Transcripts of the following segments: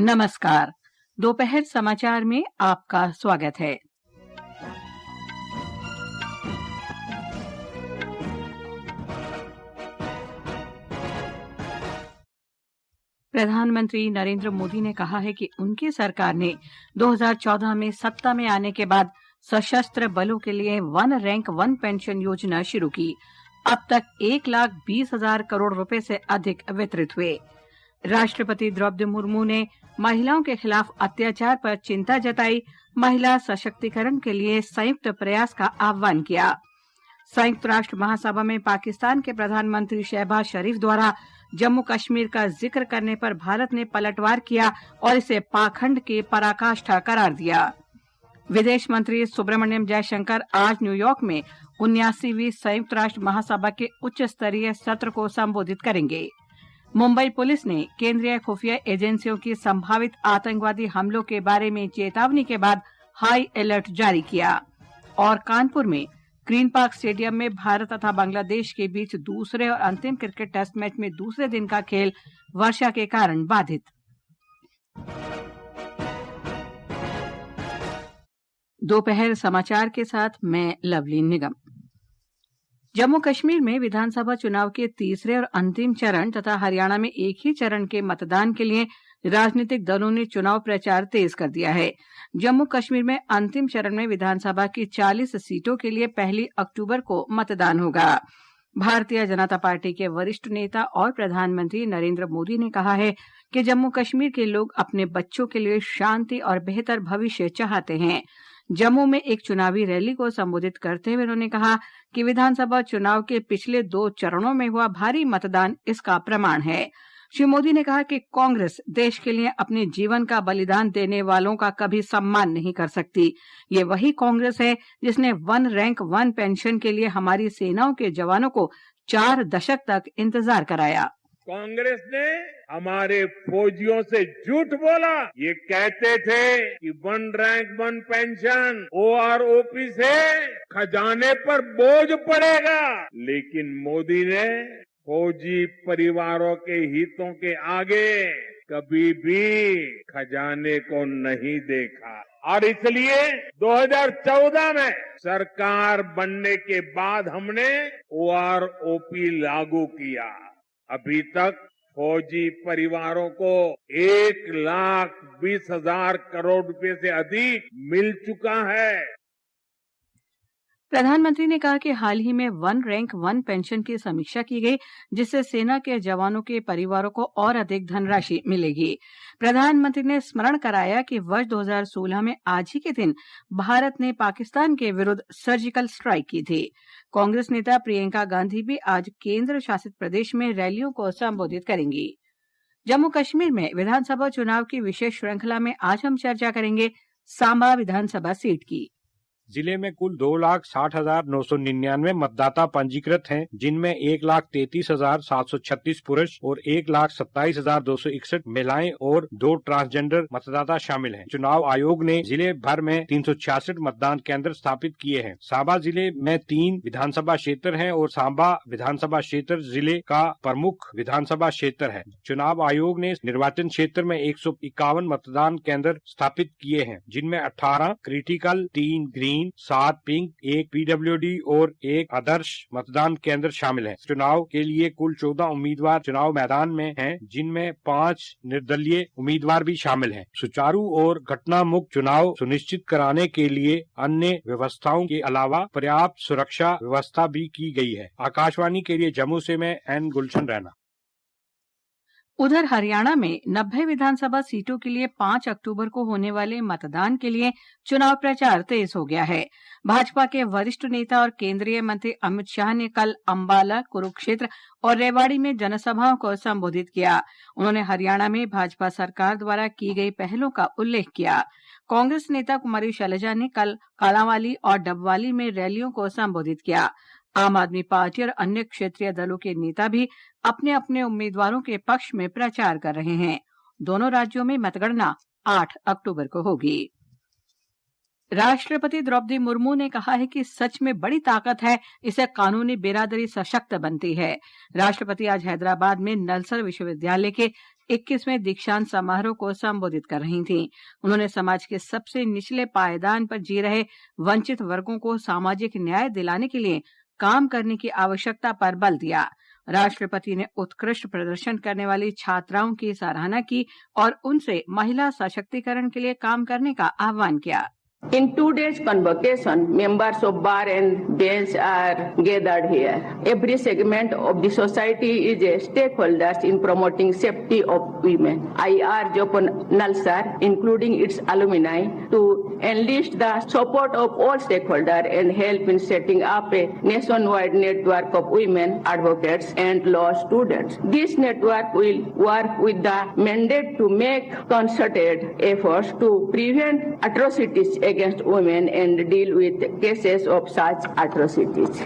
नमस्कार। दोपहर समाचार में आपका स्वागत है। प्रधानमंत्री नरेंद्र मोदी ने कहा है कि उनकी सरकार ने 2014 में सत्ता में आने के बाद सशस्त्र बलों के लिए वन रैंक वन पेंशन योजना शुरू की। अब तक 1,20,000 करोड़ रुपए से अधिक वितरित हुए। राष्ट्रपति द्रौपदी मुर्मू ने महिलाओं के खिलाफ अत्याचार पर चिंता जताई। महिला सशक्तिकरण के लिए संयुक्त प्रयास का आह्वान किया। संयुक्त राष्ट्र महासभा में पाकिस्तान के प्रधानमंत्री शहबाज शरीफ द्वारा जम्मू कश्मीर का जिक्र करने पर भारत ने पलटवार किया और इसे पाखंड की पराकाष्ठा करार दिया। विदेश मंत्री सुब्रमण्यम जयशंकर आज न्यूयॉर्क में 79वीं संयुक्त राष्ट्र महासभा के उच्च स्तरीय सत्र को संबोधित करेंगे। मुंबई पुलिस ने केंद्रीय खुफिया एजेंसियों की संभावित आतंकवादी हमलों के बारे में चेतावनी के बाद हाई अलर्ट जारी किया। और कानपुर में ग्रीन पार्क स्टेडियम में भारत तथा बांग्लादेश के बीच दूसरे और अंतिम क्रिकेट टेस्ट मैच में दूसरे दिन का खेल वर्षा के कारण बाधित। दोपहर समाचार के साथ मैं लवली निगम। जम्मू कश्मीर में विधानसभा चुनाव के तीसरे और अंतिम चरण तथा हरियाणा में एक ही चरण के मतदान के लिए राजनीतिक दलों ने चुनाव प्रचार तेज कर दिया है। जम्मू कश्मीर में अंतिम चरण में विधानसभा की 40 सीटों के लिए 1 अक्टूबर को मतदान होगा। भारतीय जनता पार्टी के वरिष्ठ नेता और प्रधानमंत्री नरेंद्र मोदी ने कहा है कि जम्मू कश्मीर के लोग अपने बच्चों के लिए शांति और बेहतर भविष्य चाहते हैं। जम्मू में एक चुनावी रैली को संबोधित करते हुए उन्होंने कहा कि विधानसभा चुनाव के पिछले 2 चरणों में हुआ भारी मतदान इसका प्रमाण है। श्री मोदी ने कहा कि कांग्रेस देश के लिए अपने जीवन का बलिदान देने वालों का कभी सम्मान नहीं कर सकती। ये वही कांग्रेस है जिसने वन रैंक वन पेंशन के लिए हमारी सेनाओं के जवानों को 4 दशक तक इंतजार कराया। कांग्रेस ने हमारे फौजियों से झूठ बोला। ये कहते थे कि one rank one pension OROP से खजाने पर बोझ पड़ेगा, लेकिन मोदी ने फौजी परिवारों के हितों के आगे कभी भी खजाने को नहीं देखा। और इसलिए 2014 में सरकार बनने के बाद हमने OROP लागू किया। अभी तक फौजी परिवारों को 1,20,000 करोड़ रुपए से अधिक मिल चुका है। प्रधानमंत्री ने कहा कि हाल ही में वन रैंक वन पेंशन की समीक्षा की गई, जिससे सेना के जवानों के परिवारों को और अधिक धनराशि मिलेगी। प्रधानमंत्री ने स्मरण कराया कि वर्ष 2016 में आज ही के दिन भारत ने पाकिस्तान के विरुद्ध सर्जिकल स्ट्राइक की थी। कांग्रेस नेता प्रियंका गांधी भी आज केंद्र शासित प्रदेश में रैलियों को संबोधित करेंगी। जम्मू कश्मीर में विधानसभा चुनाव की विशेष श्रृंखला में आज हम चर्चा करेंगे सांबा विधानसभा सीट की। जिले में कुल 2,60,999 मतदाता पंजीकृत हैं, जिनमें 1,33,736 पुरुष और 1,27,261 महिलाएं और 2 ट्रांसजेंडर मतदाता शामिल हैं। चुनाव आयोग ने जिले भर में 366 मतदान केंद्र स्थापित किए हैं। सांबा जिले में 3 विधानसभा क्षेत्र हैं और सांबा विधानसभा क्षेत्र जिले का प्रमुख विधानसभा क्षेत्र है। चुनाव आयोग ने निर्वाचन क्षेत्र में 151 मतदान केंद्र स्थापित किए हैं, जिनमें 18 क्रिटिकल, 3 ग्रीन, 7 पिंक, 1 PWD और 1 आदर्श मतदान केंद्र शामिल है। चुनाव के लिए कुल 14 उम्मीदवार चुनाव मैदान में हैं, जिनमें 5 निर्दलीय उम्मीदवार भी शामिल हैं। सुचारू और घटना मुक्त चुनाव सुनिश्चित कराने के लिए अन्य व्यवस्थाओं के अलावा पर्याप्त सुरक्षा व्यवस्था भी की गई है। आकाशवाणी के लिए जम्मू से मैं N गुलशन रैना। उधर हरियाणा में 90 विधानसभा सीटों के लिए 5 अक्टूबर को होने वाले मतदान के लिए चुनाव प्रचार तेज हो गया है। भाजपा के वरिष्ठ नेता और केंद्रीय मंत्री अमित शाह ने कल अंबाला, कुरुक्षेत्र और रेवाड़ी में जनसभाओं को संबोधित किया। उन्होंने हरियाणा में भाजपा सरकार द्वारा की गई पहलों का उल्लेख किया। कांग्रेस नेता कुमारी शैलजा ने कल कालांवाली और डबवाली में रैलियों को संबोधित किया। आम आदमी पार्टी और अन्य क्षेत्रीय दलों के नेता भी अपने अपने उम्मीदवारों के पक्ष में प्रचार कर रहे हैं। दोनों राज्यों में मतगणना 8 अक्टूबर को होगी। राष्ट्रपति द्रौपदी मुर्मू ने कहा है कि सच में बड़ी ताकत है, इससे कानूनी बिरादरी सशक्त बनती है। राष्ट्रपति आज हैदराबाद में नलसर विश्वविद्यालय के 21वें दीक्षांत समारोह को संबोधित कर रही थीं। उन्होंने समाज के सबसे निचले पायदान पर जी रहे वंचित वर्गों को सामाजिक न्याय दिलाने के लिए काम करने की आवश्यकता पर बल दिया। राष्ट्रपति ने उत्कृष्ट प्रदर्शन करने वाली छात्राओं की सराहना की और उनसे महिला सशक्तिकरण के लिए काम करने का आह्वान किया। In today's convocation, members of bar and bench are gathered here. Every segment of the society is a stakeholder in promoting safety of women. I urge upon NALSAR, including its alumni, to enlist the support of all stakeholders and help in setting up a nationwide network of women advocates and law students. This network will work with the mandate to make concerted efforts to prevent atrocities against women and deal with cases of such atrocities.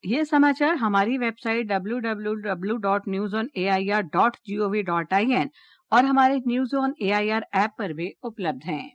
ये समाचार हमारी website www.newsonair.gov.in और हमारे news on AIR app पर भी उपलब्ध हैं।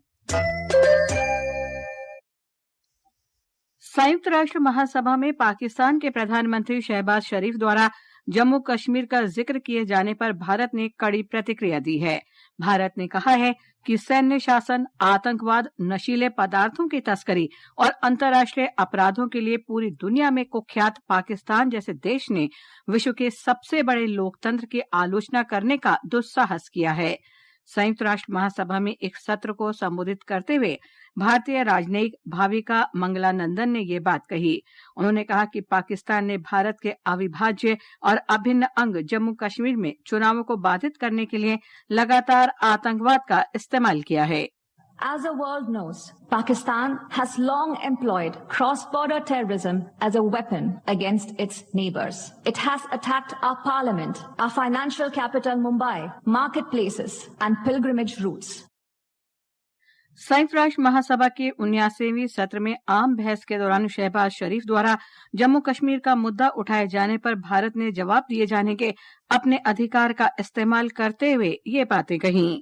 संयुक्त राष्ट्र महासभा में पाकिस्तान के प्रधानमंत्री शहबाज शरीफ द्वारा जम्मू कश्मीर का जिक्र किए जाने पर भारत ने कड़ी प्रतिक्रिया दी है। भारत ने कहा है कि सैन्य शासन, आतंकवाद, नशीले पदार्थों की तस्करी और अंतर्राष्ट्रीय अपराधों के लिए पूरी दुनिया में कुख्यात पाकिस्तान जैसे देश ने विश्व के सबसे बड़े लोकतंत्र की आलोचना करने का दुस्साहस किया है। संयुक्त राष्ट्र महासभा में एक सत्र को संबोधित करते हुए भारतीय राजनयिक भाविका मंगलानंदन ने ये बात कही। उन्होंने कहा कि पाकिस्तान ने भारत के अविभाज्य और अभिन्न अंग जम्मू कश्मीर में चुनावों को बाधित करने के लिए लगातार आतंकवाद का इस्तेमाल किया है। As the world knows, Pakistan has long employed cross-border terrorism as a weapon against its neighbors. It has attacked our parliament, our financial capital Mumbai, marketplaces and pilgrimage routes. संयुक्त राष्ट्र महासभा के 79वें सत्र में आम बहस के दौरान शहबाज शरीफ द्वारा जम्मू कश्मीर का मुद्दा उठाए जाने पर भारत ने जवाब दिए जाने के अपने अधिकार का इस्तेमाल करते हुए ये बातें कहीं।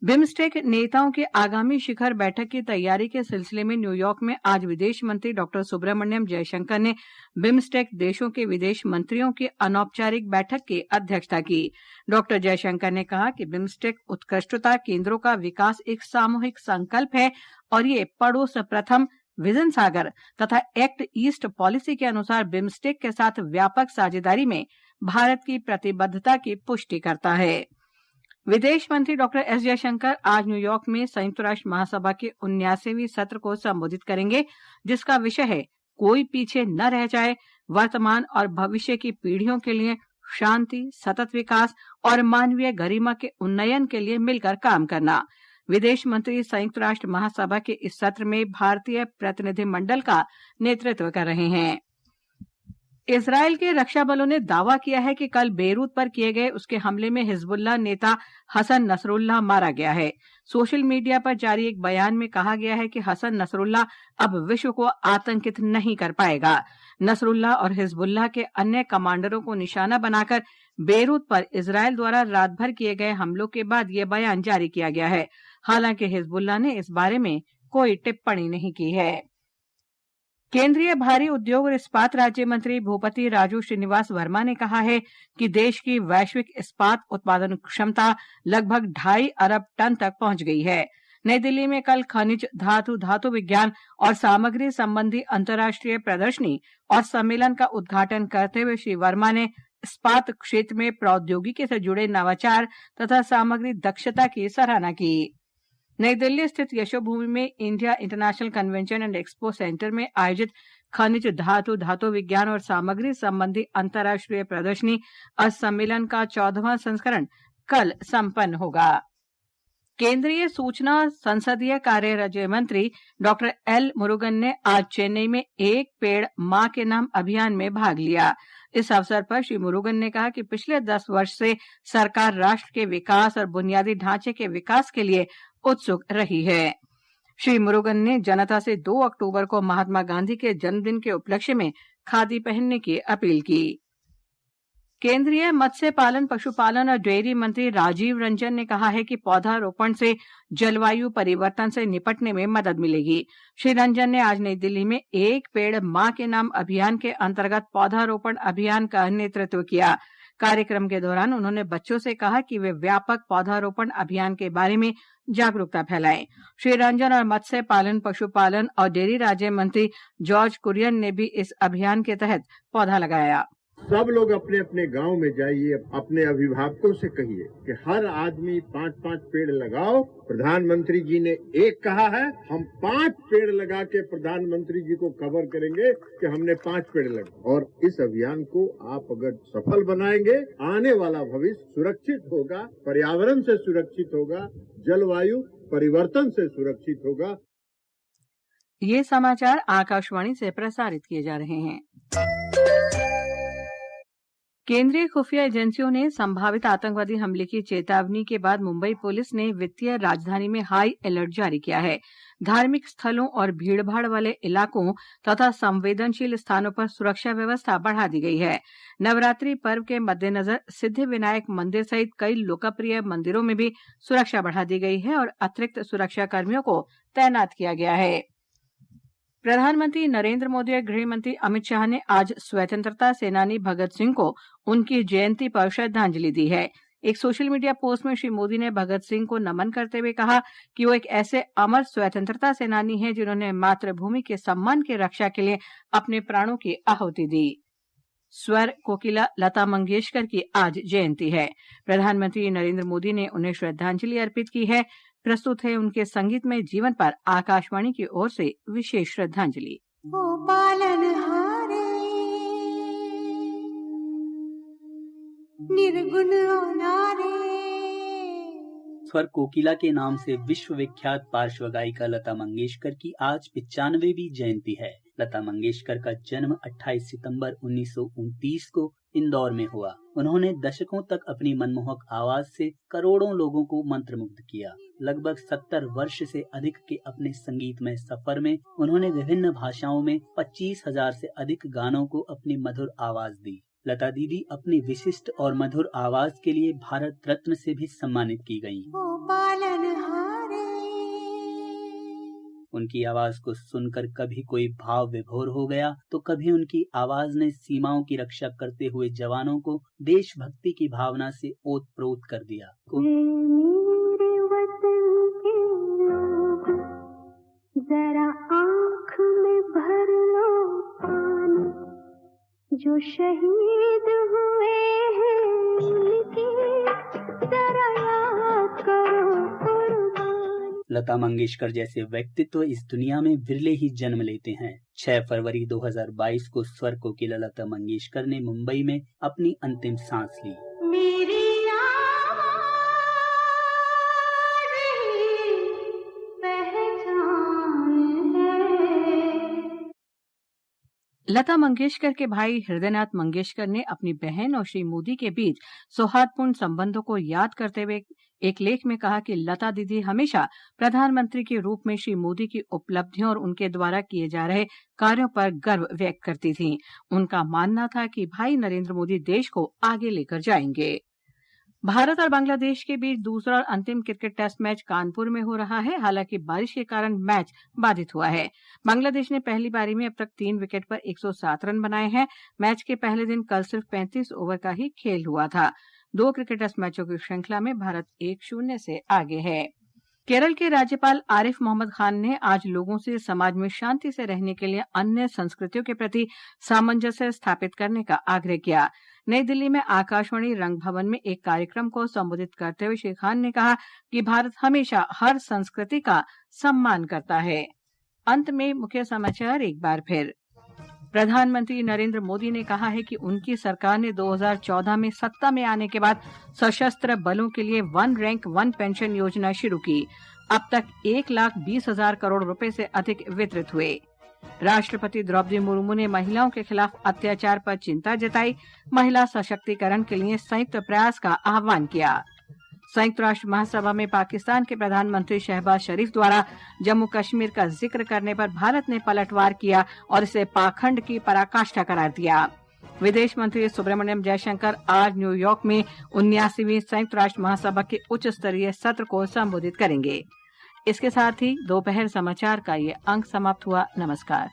बिम्स्टेक नेताओं की आगामी शिखर बैठक की तैयारी के सिलसिले में न्यूयॉर्क में आज विदेश मंत्री डॉक्टर सुब्रमण्यम जयशंकर ने बिम्स्टेक देशों के विदेश मंत्रियों की अनौपचारिक बैठक की अध्यक्षता की। डॉक्टर जयशंकर ने कहा कि बिम्स्टेक उत्कृष्टता केंद्रों का विकास एक सामूहिक संकल्प है और ये पड़ोस प्रथम, विजन सागर तथा एक्ट ईस्ट पॉलिसी के अनुसार बिम्स्टेक के साथ व्यापक साझेदारी में भारत की प्रतिबद्धता की पुष्टि करता है। विदेश मंत्री डॉक्टर एस जयशंकर आज न्यूयॉर्क में संयुक्त राष्ट्र महासभा के 79वें सत्र को संबोधित करेंगे, जिसका विषय है कोई पीछे न रह जाए, वर्तमान और भविष्य की पीढ़ियों के लिए शांति, सतत विकास और मानवीय गरिमा के उन्नयन के लिए मिलकर काम करना। विदेश मंत्री संयुक्त राष्ट्र महासभा के इस सत्र में भारतीय प्रतिनिधिमंडल का नेतृत्व कर रहे हैं। इजरायल के रक्षा बलों ने दावा किया है कि कल बेरूत पर किए गए उसके हमले में हिजबुल्लाह नेता हसन नसरुल्लाह मारा गया है। सोशल मीडिया पर जारी एक बयान में कहा गया है कि हसन नसरुल्लाह अब विश्व को आतंकित नहीं कर पाएगा। नसरुल्लाह और हिजबुल्लाह के अन्य कमांडरों को निशाना बनाकर बेरूत पर इजरायल द्वारा रात भर किए गए हमलों के बाद ये बयान जारी किया गया है। हालांकि हिजबुल्लाह ने इस बारे में कोई टिप्पणी नहीं की है। केंद्रीय भारी उद्योग और इस्पात राज्य मंत्री भूपति राजू श्रीनिवास वर्मा ने कहा है कि देश की वैश्विक इस्पात उत्पादन क्षमता लगभग 2.5 अरब टन तक पहुंच गई है। नई दिल्ली में कल खनिज, धातु विज्ञान और सामग्री संबंधी अंतर्राष्ट्रीय प्रदर्शनी और सम्मेलन का उद्घाटन करते हुए श्री वर्मा ने इस्पात क्षेत्र में प्रौद्योगिकी से जुड़े नवाचार तथा सामग्री दक्षता की सराहना की। नई दिल्ली स्थित यशोभूमि में India international convention and expo centre में आयोजित खनिज, धातु विज्ञान और सामग्री संबंधी अंतर्राष्ट्रीय प्रदर्शनी और सम्मेलन का 14वां संस्करण कल संपन्न होगा। केंद्रीय सूचना संसदीय कार्य राज्य मंत्री डॉक्टर एल मुरुगन ने आज चेन्नई में एक पेड़ मां के नाम अभियान में भाग लिया। इस अवसर पर श्री मुरुगन ने कहा कि पिछले 10 वर्ष से सरकार राष्ट्र के विकास और बुनियादी ढांचे के विकास के लिए उत्सुक रही है। श्री मुरुगन ने जनता से 2 अक्टूबर को महात्मा गांधी के जन्मदिन के उपलक्ष्य में खादी पहनने की अपील की। केंद्रीय मत्स्य पालन, पशुपालन और डेयरी मंत्री राजीव रंजन ने कहा है कि पौधारोपण से जलवायु परिवर्तन से निपटने में मदद मिलेगी। श्री रंजन ने आज नई दिल्ली में एक पेड़ मां के नाम अभियान के अंतर्गत पौधारोपण अभियान का नेतृत्व किया। कार्यक्रम के दौरान उन्होंने बच्चों से कहा कि वे व्यापक पौधारोपण अभियान के बारे में जागरूकता फैलाएं। श्री रंजन और मत्स्य पालन, पशुपालन और डेयरी राज्य मंत्री जॉर्ज कुरियन ने भी इस अभियान के तहत पौधा लगाया। सब लोग अपने अपने गांव में जाइए, अपने अभिभावकों से कहिए कि हर आदमी 5-5 पेड़ लगाओ। प्रधानमंत्री जी ने एक कहा है, हम 5 पेड़ लगा के प्रधानमंत्री जी को खबर करेंगे कि हमने 5 पेड़ लगा। और इस अभियान को आप अगर सफल बनाएंगे, आने वाला भविष्य सुरक्षित होगा, पर्यावरण से सुरक्षित होगा, जलवायु परिवर्तन से सुरक्षित होगा। ये समाचार आकाशवाणी से प्रसारित किए जा रहे हैं। केंद्रीय खुफिया एजेंसियों ने संभावित आतंकवादी हमले की चेतावनी के बाद मुंबई पुलिस ने वित्तीय राजधानी में हाई अलर्ट जारी किया है। धार्मिक स्थलों और भीड़भाड़ वाले इलाकों तथा संवेदनशील स्थानों पर सुरक्षा व्यवस्था बढ़ा दी गई है। नवरात्रि पर्व के मद्देनजर सिद्धिविनायक मंदिर सहित कई लोकप्रिय मंदिरों में भी सुरक्षा बढ़ा दी गई है और अतिरिक्त सुरक्षा कर्मियों को तैनात किया गया है। प्रधानमंत्री नरेंद्र मोदी और गृह मंत्री अमित शाह ने आज स्वतंत्रता सेनानी भगत सिंह को उनकी जयंती पर श्रद्धांजलि दी है। एक सोशल मीडिया पोस्ट में श्री मोदी ने भगत सिंह को नमन करते हुए कहा कि वो एक ऐसे अमर स्वतंत्रता सेनानी हैं जिन्होंने मातृभूमि के सम्मान की रक्षा के लिए अपने प्राणों की आहुति दी। स्वर कोकिला लता मंगेशकर की आज जयंती है। प्रधानमंत्री नरेंद्र मोदी ने उन्हें श्रद्धांजलि अर्पित की है। प्रस्तुत है उनके संगीतमय जीवन पर आकाशवाणी की ओर से विशेष श्रद्धांजलि। ओ पालनहारे निर्गुण नारे। स्वर कोकिला के नाम से विश्व विख्यात पार्श्व गायिका लता मंगेशकर की आज 95वीं जयंती है। लता मंगेशकर का जन्म 28 सितंबर 1929 को इंदौर में हुआ। उन्होंने दशकों तक अपनी मनमोहक आवाज से करोड़ों लोगों को मंत्रमुग्ध किया। लगभग 70 वर्ष से अधिक के अपने संगीतमय सफर में उन्होंने विभिन्न भाषाओं में 25,000 से अधिक गानों को अपनी मधुर आवाज दी। लता दीदी अपनी विशिष्ट और मधुर आवाज के लिए भारत रत्न से भी सम्मानित की गयी। उनकी आवाज को सुनकर कभी कोई भाव विभोर हो गया तो कभी उनकी आवाज ने सीमाओं की रक्षा करते हुए जवानों को देशभक्ति की भावना से ओतप्रोत कर दिया। मेरे वतन के लोग, जरा आँख में भर लो पानी, जो शहीद हुए हैं उनकी जरा याद करो। लता मंगेशकर जैसे व्यक्तित्व इस दुनिया में विरले ही जन्म लेते हैं। 6 फरवरी 2022 को स्वर कोकिला लता मंगेशकर ने मुंबई में अपनी अंतिम सांस ली। मेरी लता मंगेशकर के भाई हृदयनाथ मंगेशकर ने अपनी बहन और श्री मोदी के बीच सौहार्दपूर्ण संबंधों को याद करते हुए एक लेख में कहा कि लता दीदी हमेशा प्रधानमंत्री के रूप में श्री मोदी की उपलब्धियों और उनके द्वारा किए जा रहे कार्यों पर गर्व व्यक्त करती थीं। उनका मानना था कि भाई नरेंद्र मोदी देश को आगे लेकर जाएंगे। भारत और बांग्लादेश के बीच दूसरा और अंतिम क्रिकेट टेस्ट मैच कानपुर में हो रहा है। हालांकि बारिश के कारण मैच बाधित हुआ है। बांग्लादेश ने पहली पारी में अब तक 3 विकेट पर 107 रन बनाए हैं। मैच के पहले दिन कल सिर्फ 35 ओवर का ही खेल हुआ था। 2 क्रिकेट टेस्ट मैचों की श्रृंखला में भारत 1-0 से आगे है। केरल के राज्यपाल आरिफ मोहम्मद खान ने आज लोगों से समाज में शांति से रहने के लिए अन्य संस्कृतियों के प्रति सामंजस्य स्थापित करने का आग्रह किया। नई दिल्ली में आकाशवाणी रंग भवन में एक कार्यक्रम को संबोधित करते हुए श्री खान ने कहा कि भारत हमेशा हर संस्कृति का सम्मान करता है। अंत में मुख्य समाचार एक बार फिर। प्रधानमंत्री नरेंद्र मोदी ने कहा है कि उनकी सरकार ने 2014 में सत्ता में आने के बाद सशस्त्र बलों के लिए 1 रैंक 1 पेंशन योजना शुरू की। अब तक 1,20,000 करोड़ रुपए से अधिक वितरित हुए। राष्ट्रपति द्रौपदी मुर्मू ने महिलाओं के खिलाफ अत्याचार पर चिंता जताई। महिला सशक्तिकरण के लिए संयुक्त प्रयास का आह्वान किया। संयुक्त राष्ट्र महासभा में पाकिस्तान के प्रधानमंत्री शहबाज शरीफ द्वारा जम्मू कश्मीर का जिक्र करने पर भारत ने पलटवार किया और इसे पाखंड की पराकाष्ठा करार दिया। विदेश मंत्री सुब्रमण्यम जयशंकर आज न्यूयॉर्क में 79वीं संयुक्त राष्ट्र महासभा के उच्च स्तरीय सत्र को संबोधित करेंगे। इसके साथ ही दोपहर समाचार का ये अंक समाप्त हुआ। नमस्कार।